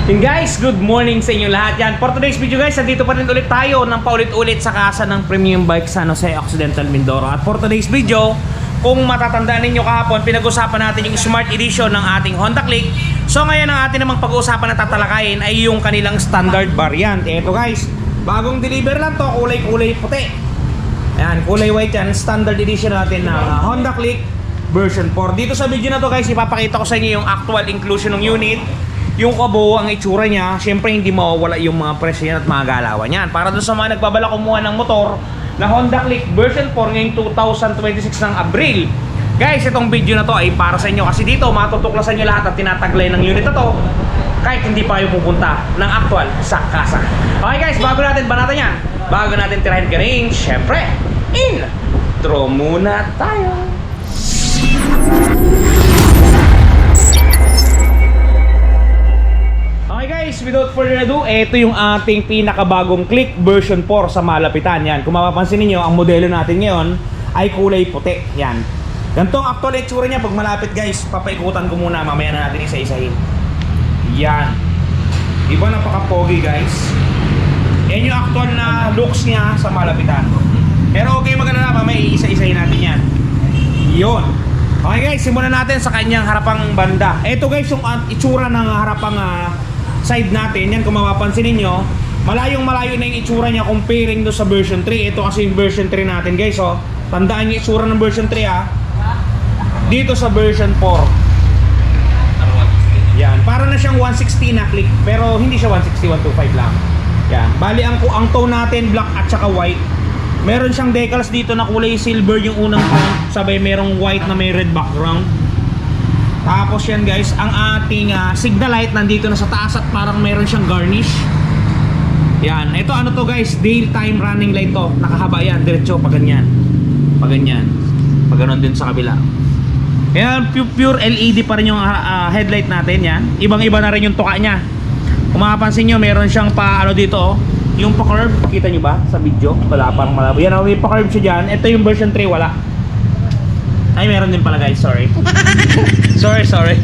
And guys, good morning sa inyo lahat yan. For today's video guys, nandito pa rin ulit tayo ng paulit-ulit sa kasa ng Premium Bike San Jose Occidental Mindoro. At for today's video, kung matatandaan ninyo kahapon, pinag-usapan natin yung Smart Edition ng ating Honda Click. So ngayon ang atin namang pag-uusapan na tatalakayin ay yung kanilang standard variant. Eto guys, bagong deliver lang to, kulay-kulay puti. Ayan, kulay white yan, standard edition natin ng Honda Click version 4. Dito sa video na to guys, ipapakita ko sa inyo yung actual inclusion ng unit, yung kabuo, ang itsura niya. Siyempre hindi mawawala yung mga presyo yan at mga galawan yan. Para doon sa mga nagbabala kumuha ng motor na Honda Click version 4 ngayong 2026 ng Abril. Guys, itong video na to ay para sa inyo kasi dito matutuklasan nyo lahat at tinataglay ng unit na to kahit hindi pa kayo pupunta ng actual sa kasa. Okay guys, bago natin banatan yan, bago natin tirahin ka rin, syempre, intro muna tayo. Okay guys, without further ado, ito yung ating pinakabagong Click version 4 sa malapitan. Yan, kung mapapansin niyo, ang modelo natin ngayon ay kulay puti. Yan. Ganito ang actual itsura niya pag malapit guys. Papaikutan ko muna, mamaya na natin isa-isahin. Yan. Diba napaka-pogi guys? Yan yung actual na looks niya sa malapitan. Pero okay maganda na, mamaya isa-isahin natin yan. Yun. Okay guys, simulan natin sa kanyang harapang banda. Ito guys yung itsura ng harapang side natin. Yan, kung mapapansin ninyo, malayong-malayo na yung itsura niya comparing do sa version 3. Ito kasi yung version 3 natin guys. Oh. Tandaan yung itsura ng version 3 ha. Dito sa version 4. Yan, para na siyang 160 na Click, pero hindi siya 160, 125 lang. Yan, bali ang tone natin black at saka white. Meron siyang decals dito na kulay silver yung unang tone, sabay merong white na may red background. Tapos yan guys, ang ating signal light nandito na sa taas at parang meron siyang garnish. Yan, ito ano to guys, daytime running light to. Nakahaba yan, diretso pa ganyan. Pa ganyan. Pa ganon din sa kabila. Yan, pure LED pa rin yung headlight natin yan. Ibang-iba na rin yung tuka niya. Kung mapapansin nyo, meron siyang pa ano dito oh. Yung pa-curve, kita nyo ba sa video? Wala, parang malabo. Yan, may pa-curve siya dyan. Ito yung version 3, wala. Ay, meron din pala guys, sorry. sorry.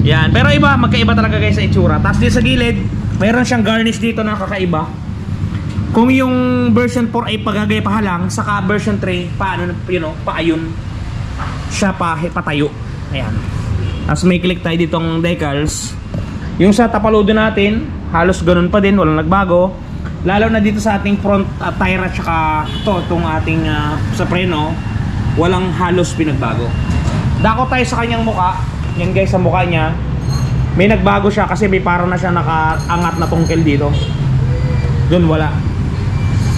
Yan, pero iba, magkaiba talaga guys sa itsura. Tapos dito sa gilid, meron siyang garnish dito na kakaiba. Kung yung version 4 ay pagagay pa lang, saka version 3, paano, you know, paayon siya patayo. Ayan. Tapos may click tayo ditong decals. Yung sa tapaludo natin, halos ganun pa din, walang nagbago. Lalo na dito sa ating front tire at saka itong ating sa preno, walang halos pinagbago. Dako tayo sa kanyang muka. Yan guys, sa muka niya may nagbago siya kasi may parang na siya nakaangat na tungkel dito. Doon wala.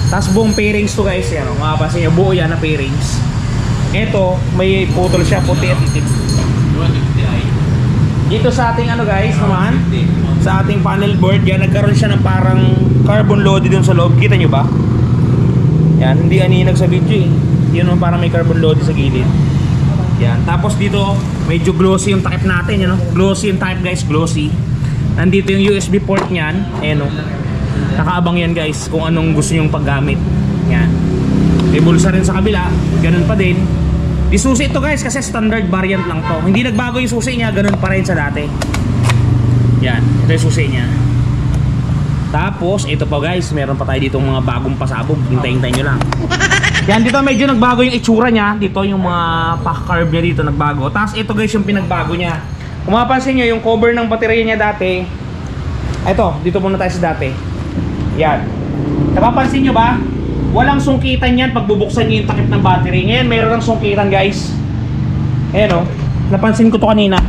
Tapos buong pairings to guys, yan, mapapansin nyo, buo yan na pairings. Ito, may putol siya, puti at itim. Dito sa ating ano guys naman, sa ating panel board, yan, nagkaroon siya ng parang carbon loaded dun sa loob. Kita nyo ba? Yan, hindi aninag sa video eh. Yun yung parang may carbon loaded sa gilid. Yan, tapos dito, medyo glossy yung takip natin. Yan, no? Glossy yung takip guys, glossy. Nandito yung USB port niyan. Ayan o. Nakaabang yan guys kung anong gusto nyong paggamit. Yan. May bulsa rin sa kabila, ganun pa din. Di susi ito guys kasi standard variant lang to. Hindi nagbago yung susi niya, ganun pa rin sa dati. Yan, ito yung susi niya. Tapos, ito pa guys, meron pa tayo ditong mga bagong pasabog. Hintayin-hintayin nyo lang. Yan, dito medyo nagbago yung itsura niya. Dito yung mga pack-carb niya dito nagbago. Tapos ito guys yung pinagbago niya. Kung mapapansin nyo, yung cover ng baterya niya dati, ito, dito muna tayo sa dati. Yan. Napapansin nyo ba? Walang sungkitan yan pag bubuksan nyo yung takip ng battery. Ngayon, meron ng sungkitan guys. Ayan o. Napansin ko to kanina.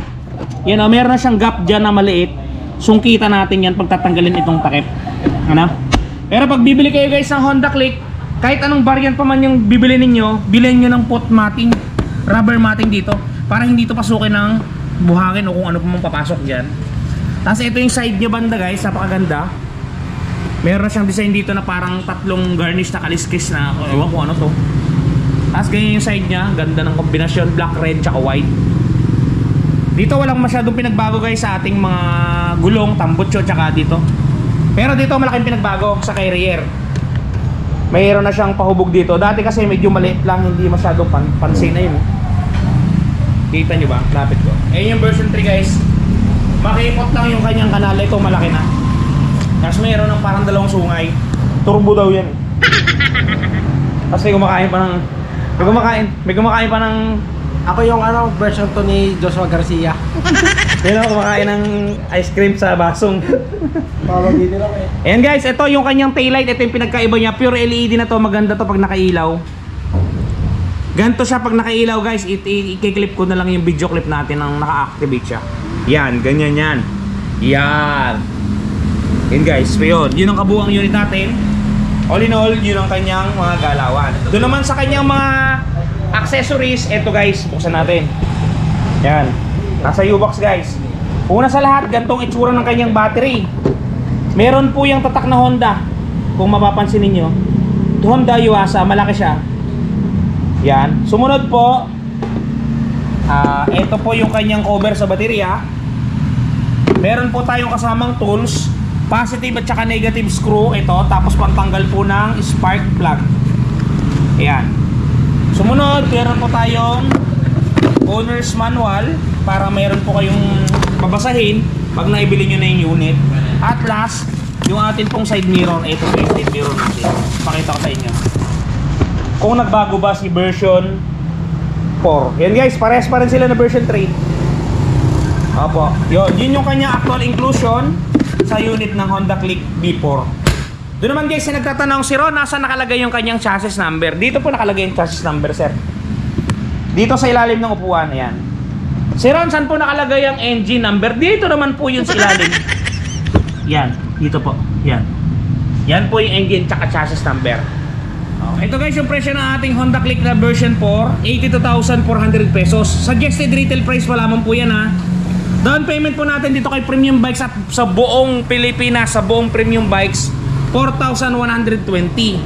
Yan o, meron na siyang gap dyan na maliit. Sungkitan natin yan pag tatanggalin itong takip. Ano? Pero pag bibili kayo guys ng Honda Click, kahit anong variant pa man yung bibili ninyo, bilhin nyo ng pot matting, rubber matting dito, para hindi ito pasukin ng buhangin o kung ano pa mang papasok dyan. Tapos ito yung side nyo banda guys, napakaganda. Meron na siyang design dito na parang tatlong garnish na kaliskis na ewan ko ano to. Tapos ganyan yung side nya, ganda ng kombinasyon, black, red, tsaka white. Dito walang masyadong pinagbago guys sa ating mga gulong, tambutso, tsaka dito. Pero dito malaking pinagbago sa kay rear. Mayroon na siyang pahubog dito. Dati kasi medyo maliit lang, hindi masyadong pansin na yun. Kita nyo ba? Lapit ko. Ayun yung version 3 guys. Makipot lang yung kanyang kanal. Ito malaki na. Tapos mayroon ng parang dalawang sungay. Turbo daw yan. Tapos may kumakain pa ng... May kumakain pa ng... Ako yung version to ni Joshua Garcia. Yan ako kumakain ng ice cream sa basong. Parang dito lang eh. Ayan guys, ito yung kanyang taillight. Ito yung pinagkaiba niya. Pure LED na to. Maganda to pag nakailaw. Ganto siya pag nakailaw guys. I-clip ko na lang yung video clip natin nang naka-activate siya. Yan, ganyan yan. Yan. Yan guys, so yun ang kabuuang unit natin. All in all, yun ang kanyang mga galawan. Doon naman sa kanyang mga accessories, eto guys, buksan natin. Yan. Nasa U-box guys. Una sa lahat, gantong itsura ng kanyang battery. Meron po yung tatak na Honda. Kung mapapansin ninyo, Honda Yuasa, malaki siya. Yan. Sumunod po, ito po yung kanyang cover sa baterya. Meron po tayong kasamang tools, positive at saka negative screw. Ito, tapos pantanggal po ng spark plug. Ayan. Sumunod, meron po tayong owner's manual para meron po kayong babasahin pag naibili nyo na yung unit. At last, yung atin pong side mirror. Ito po yung side mirror natin. Pakita ko sa inyo kung nagbago ba si version 4. Yan guys, parehas pa rin sila na version 3. Opo, yun yung kanya actual inclusion sa unit ng Honda Click B4. Doon naman guys, nagtatanong si Ron, nasa nakalagay yung kanyang chassis number? Dito po nakalagay yung chassis number, sir. Dito sa ilalim ng upuan, ayan. Si Ron, saan po nakalagay ang engine number? Dito naman po yun sa ilalim. Yan, dito po. Yan. Yan po yung engine tsaka chassis number. Ito guys, yung presyo ng ating Honda Click na version 4, 82,400 pesos. Suggested retail price pa lamang po yan ha. Down payment po natin dito kay Premium Bikes at sa buong Pilipinas, sa buong Premium Bikes, 4,120.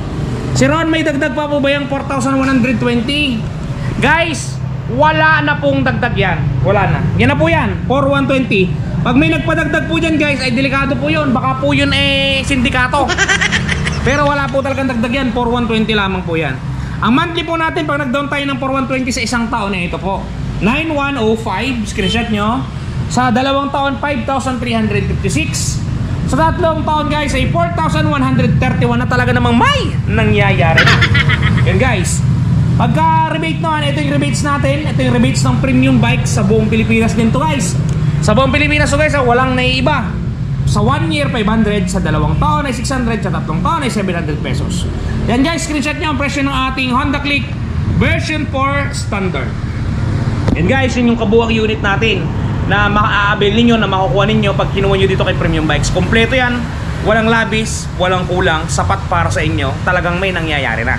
Si Ron, may dagdag pa po ba yung 4,120? Guys, wala na pong dagdag yan. Wala na. Yan na po yan, 4,120. Pag may nagpadagdag po dyan guys, ay delikado po yun. Baka po yun sindikato. Pero wala po talagang dagdag yan, 4,120 lamang po yan. Ang monthly po natin pag nag-down tayo ng 4,120 sa isang taon, ito po, 9,105, screenshot nyo. Sa dalawang taon, 5,356. Sa tatlong taon guys ay 4,131 na talaga namang may nangyayari na. Yan guys. Pagka rebate naman, ito yung rebates natin. Ito yung rebates ng Premium Bike sa buong Pilipinas din to guys. Sa buong Pilipinas to guys, walang naiiba. Sa 1 year 500, sa dalawang taon ay 600, sa tatlong taon ay 700 pesos. Yan guys, screenshot nyo ang presyo ng ating Honda Click version 4 standard. Yan guys, yun yung kabuuang unit natin na makaabil ninyo, na makukuha ninyo pag kinuha nyo dito kay Premium Bikes. Kompleto yan, walang labis, walang kulang, sapat para sa inyo, talagang may nangyayari na.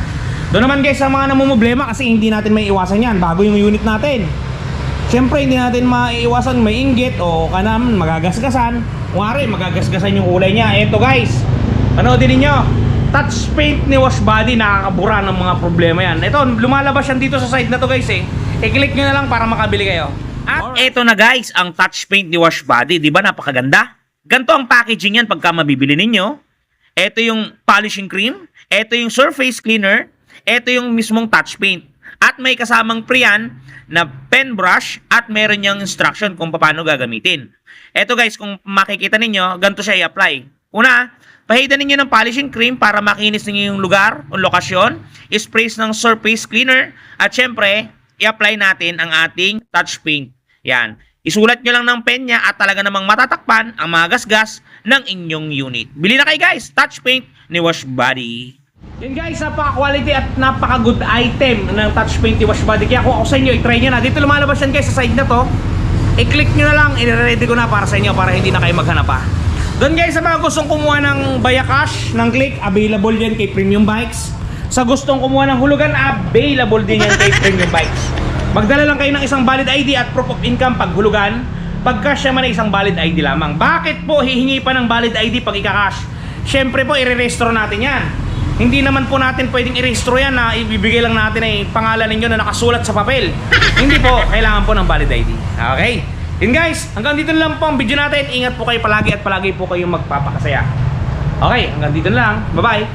Doon naman guys, sa mga namumblema, kasi hindi natin may iwasan yan, bago yung unit natin. Siyempre hindi natin maiiwasan may inggit o kanam, magagasgasan. Kunwari, magagasgasan yung kulay niya. Eto guys, panoodin ninyo, touch paint ni Wash Body, nakakabura ng mga problema yan. Ito, lumalabas yan dito sa side na to guys i-click nyo na lang para makabili kayo. At eto na guys, ang touch paint ni Wash Body. Di ba napakaganda? Ganto ang packaging yan pagka mabibili ninyo. Eto yung polishing cream, eto yung surface cleaner, eto yung mismong touch paint. At may kasamang pre-yan na pen brush at meron niyang instruction kung paano gagamitin. Eto guys, kung makikita ninyo, ganito siya i-apply. Una, pahidan ninyo ng polishing cream para makinis ninyo yung lugar o lokasyon. Sprays ng surface cleaner. At syempre, i-apply natin ang ating touch paint. Yan. Isulat nyo lang ng pen niya at talaga namang matatakpan ang mga gasgas ng inyong unit. Bili na kayo guys, touch paint ni Wash Body. Yan guys, napaka-quality at napaka-good item ng touch paint ni Wash Body. Kaya kung ako sa inyo, i-try nyo na. Dito lumalabas yan guys sa side na to. I-click nyo na lang, i-ready ko na para sa inyo para hindi na kayo maghanap pa. Doon guys, sa mga gustong kumuha ng Bayacash, ng Click, available yan kay Premium Bikes. Sa gustong kumuha ng hulugan, available din yan kay Premium Bikes. Magdala lang kayo ng isang valid ID at proof of income pag hulugan. Pag cash naman ay isang valid ID lamang. Bakit po hihingi pa ng valid ID pag ika-cash? Siyempre po, i-re-restore natin yan. Hindi naman po natin pwedeng i-restore yan na ibibigay lang natin ay pangalan ninyo na nakasulat sa papel. Hindi po, kailangan po ng valid ID. Okay? Yun guys, hanggang dito na lang po ang video natin. Ingat po kayo palagi at palagi po kayong magpapakasaya. Okay, hanggang dito na lang. Bye-bye.